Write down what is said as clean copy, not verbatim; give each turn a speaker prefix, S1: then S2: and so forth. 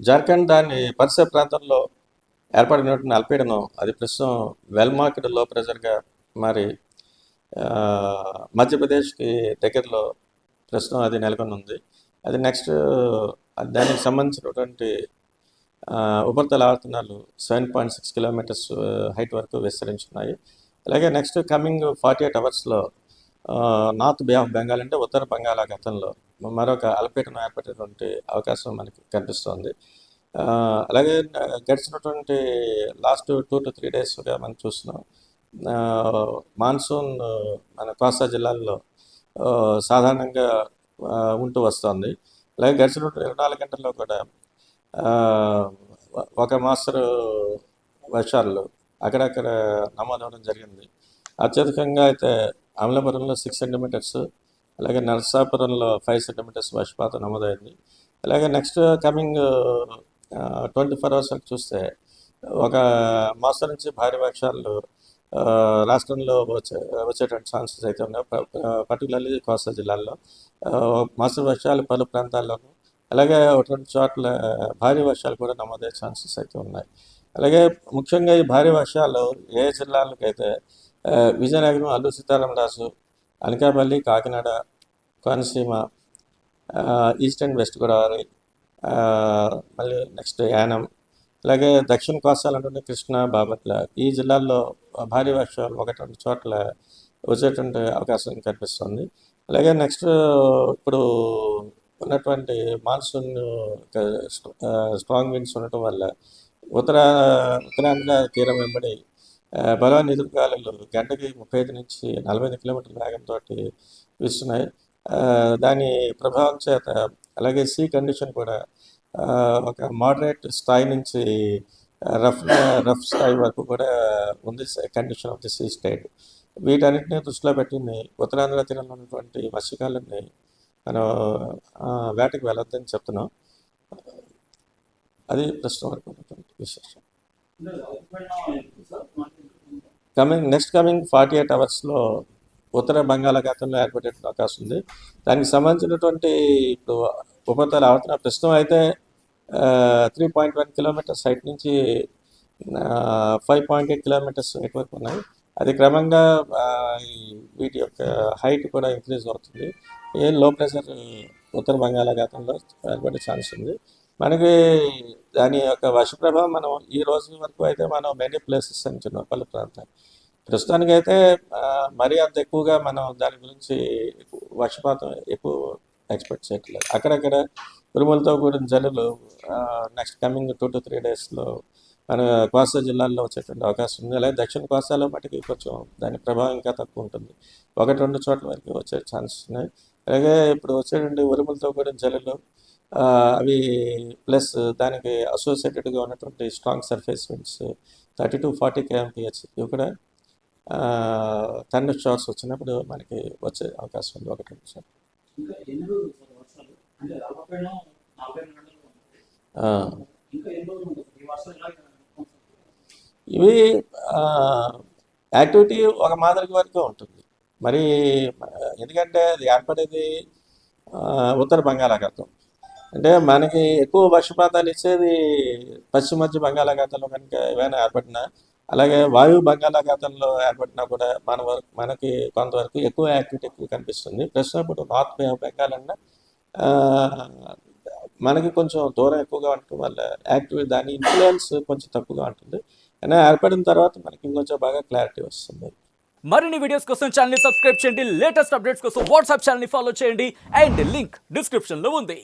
S1: జార్ఖండ్ దాని పరిసర ప్రాంతంలో ఏర్పడినటువంటి అల్పపీడనం అది ప్రస్తుతం వెల్ మార్క్డ్ లో ప్రెజర్గా మరి ఆ, మధ్యప్రదేశ్కి దగ్గరలో ప్రస్తుతం అది నెలకొని ఉంది. అది నెక్స్ట్ దానికి సంబంధించినటువంటి ఉపరితల ఆవర్తనాలు 7.6 కిలోమీటర్స్ హైట్ వరకు విస్తరించున్నాయి. అలాగే నెక్స్ట్ కమింగ్ 48 అవర్స్లో నార్త్ బే ఆఫ్ బెంగాల్ అంటే ఉత్తర బంగాళాఖాతంలో మరొక అల్పపీడనం ఏర్పడేటువంటి అవకాశం మనకి కనిపిస్తోంది. ఆ, అలాగే గడిచినటువంటి లాస్ట్ 2 to 3 డేస్గా మనం చూస్తున్నాం. ఆ, మాన్సూన్ మన కోస్తా జిల్లాల్లో ఆ, సాధారణంగా ఉంటూ వస్తుంది. అలాగే గడిచిన 24 గంటల్లో కూడా ఆ, ఒక మోస్తరు వర్షాలు అక్కడక్కడ నమోదవడం జరిగింది. అత్యధికంగా అయితే అమలాపురంలో 6 సెంటీమీటర్స్, అలాగే నరసాపురంలో 5 సెంటీమీటర్స్ వర్షపాతం నమోదైంది. అలాగే నెక్స్ట్ కమింగ్ 24 అవర్స్ చూస్తే ఒక మోస్తరు నుంచి భారీ వర్షాలు రాష్ట్రంలో వచ్చేటువంటి ఛాన్సెస్ అయితే ఉన్నాయి. పర్టికులర్లీ కోస్తా జిల్లాల్లో మోస్తరు వర్షాలు పలు ప్రాంతాల్లోనూ, అలాగే ఒక రెండు చోట్ల భారీ వర్షాలు కూడా నమోదయ్యే ఛాన్సెస్ అయితే ఉన్నాయి. అలాగే ముఖ్యంగా ఈ భారీ వర్షాలు ఏ జిల్లాలకైతే Vizianagaram, Alluri Sitaramaraju, Anakapalli, Kakinada, Konaseema, east and west Godavari, మళ్ళీ నెక్స్ట్ యానం, అలాగే దక్షిణ కోస్తాలంటే కృష్ణా, బాపట్ల ఈ జిల్లాల్లో భారీ వర్షాలు ఒకటి రెండు చోట్ల వచ్చేటువంటి అవకాశం కనిపిస్తుంది. అలాగే నెక్స్ట్ ఇప్పుడు ఉన్నటువంటి మాన్సూన్ స్ట్రాంగ్ విండ్స్ ఉండటం వల్ల ఉత్తరాంధ్ర తీరం వెంబడి బలమైన ఎదురుగాలులు గంటకి 35 నుంచి 45 కిలోమీటర్ల వేగంతో వీస్తున్నాయి. దాని ప్రభావం చేత అలాగే సీ కండిషన్ కూడా ఒక మోడరేట్ స్థాయి నుంచి రఫ్ స్థాయి వరకు కూడా ఉంది condition of the sea state. వీటన్నిటిని దృష్టిలో పెట్టింది ఉత్తరాంధ్ర తీరంలో ఉన్నటువంటి మత్స్యకారులని మనం వేటకి వెళ్ళొద్దని చెప్తున్నాం. అది ప్రస్తుతం వరకు ఉన్నటువంటి విశేషం. కమింగ్ 48 అవర్స్లో ఉత్తర బంగాళాఖాతంలో ఏర్పడే అవకాశం ఉంది. దానికి సంబంధించినటువంటి ఇప్పుడు ఉపరితల ఆవర్తన ప్రస్తుతం అయితే 3.1 కిలోమీటర్స్ హైట్ నుంచి 5.8 కిలోమీటర్స్ హైట్ వరకు ఉన్నాయి. అది క్రమంగా వీటి యొక్క హైట్ కూడా ఇంక్రీజ్ అవుతుంది. లో ప్రెషర్ ఉత్తర బంగాళాఖాతంలో ఏర్పడే ఛాన్స్ ఉంది. మనకి దాని యొక్క వర్ష ప్రభావం మనం ఈ రోజు వరకు అయితే మనం మెనీ ప్లేసెస్ అంటున్నాం పలు ప్రాంతాలు. ప్రస్తుతానికి అయితే మరీ అంత ఎక్కువగా మనం దాని గురించి వర్షపాతం ఎక్కువ ఎక్స్పెక్ట్ చేయట్లేదు. అక్కడక్కడ ఉరుములతో కూడిన జల్లులు నెక్స్ట్ కమింగ్ 2 to 3 డేస్లో మన కోస్తా జిల్లాల్లో వచ్చేటువంటి అవకాశం ఉంది. అలాగే దక్షిణ కోస్తాలో మటుకి కొంచెం దాని ప్రభావం ఇంకా తక్కువ ఉంటుంది. 1-2 చోట్ల వరకు వచ్చే ఛాన్సెస్ ఉన్నాయి. అలాగే ఇప్పుడు వచ్చేటువంటి ఉరుములతో కూడిన జల్లులు అవి ప్లస్ దానికి అసోసియేటెడ్గా ఉన్నటువంటి strong surface winds 30 to 40 kmph ఇవి కూడా థండర్ షవర్స్ వచ్చినప్పుడు మనకి వచ్చే అవకాశం ఉంది 1-2 సార్లు. ఇవి యాక్టివిటీ ఒక మాదిరి వరకు ఉంటుంది. మరి ఎందుకంటే అది ఏర్పడేది ఉత్తర బంగాళాఖాతం అంటే మనకి ఎక్కువ వర్షపాతాలు ఇచ్చేది పశ్చిమ మధ్య బంగాళాఖాతంలో కనుక ఏమైనా ఏర్పడినా, అలాగే వాయు బంగాళాఖాతంలో ఏర్పడినా కూడా మనకి కొంతవరకు ఎక్కువ యాక్టివిటీ ఎక్కువ కనిపిస్తుంది. ప్రస్తుతం ఇప్పుడు నార్త్ బే ఆఫ్ బెంగాల్ అన్న మనకి కొంచెం దూరం ఎక్కువగా ఉండటం వల్ల యాక్టివిటీ దాని ఇన్ఫ్లుయెన్స్ కొంచెం తక్కువగా ఉంటుంది. అయినా ఏర్పడిన తర్వాత మనకి ఇంకొంచెం బాగా క్లారిటీ వస్తుంది.
S2: మరిన్ని వీడియోస్ కోసం ఛానల్ ని సబ్స్క్రైబ్ చేయండి. లేటెస్ట్ అప్డేట్స్ కోసం వాట్సాప్ ఛానల్ ని ఫాలో చేయండి. అండ్ లింక్ డిస్క్రిప్షన్ లో ఉంది.